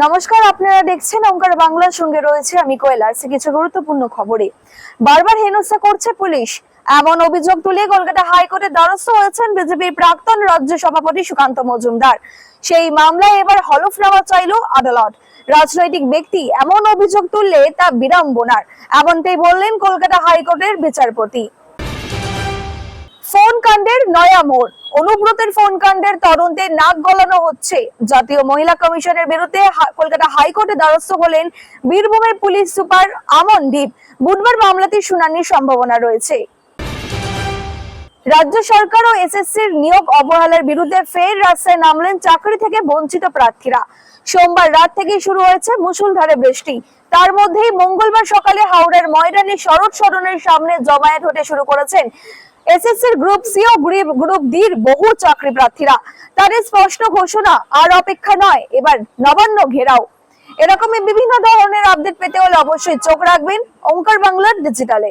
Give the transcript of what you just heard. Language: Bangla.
নমস্কার, আপনারা দেখছেন ওঙ্কার বাংলার সঙ্গে রয়েছে আমি কোয়েল। আর কিছু গুরুত্বপূর্ণ খবরে বারবার হেনস্থা করছে পুলিশ, এমন অভিযোগ তুলে কলকাতা হাইকোর্টে দ্বারস্থ হয়েছেন বিজেপির প্রাক্তন রাজ্য সভাপতি সুকান্ত মজুমদার। সেই মামলায় এবার হলফনামা চাইল আদালত। রাজনৈতিক ব্যক্তি এমন অভিযোগ তুললে তা বিড়ম্বনার, এমনটাই বললেন কলকাতা হাইকোর্টের বিচারপতি। ফোন কাণ্ডের নয়া মোড়, অনুব্রতের ফোন কাণ্ডের তদন্তে নাক গলানো হচ্ছে। জাতীয় মহিলা কমিশনের বিরুদ্ধে কলকাতা হাইকোর্টে দ্বারস্থ হলেন বীরভূমের পুলিশ সুপার আমনদীপ। বুধবার মামলাটির শুনানির সম্ভাবনা রয়েছে। রাজ্য সরকার ও এসএসসির নিয়োগ অবহেলার বিরুদ্ধে ফের রাস্তায় নামলেন চাকরি থেকে বঞ্চিত প্রার্থীরা। সোমবার রাত থেকে শুরু হয়েছে মুষলধারে বৃষ্টি। তার মধ্যেই মঙ্গলবার সকালে হাওড়ার ময়দানে শরৎ সদনের সামনে জমায়েত হতে শুরু করেছেন এসএসসির গ্রুপ সি ও গ্রুপ ডির বহু চাকরি প্রার্থীরা। তাদের স্পষ্ট ঘোষণা, আর অপেক্ষা নয়, এবার নবান্ন ঘেরাও। এরকমই বিভিন্ন ধরনের আপডেট পেতে হলে অবশ্যই চোখ রাখবেন ওঙ্কার বাংলার ডিজিটালে।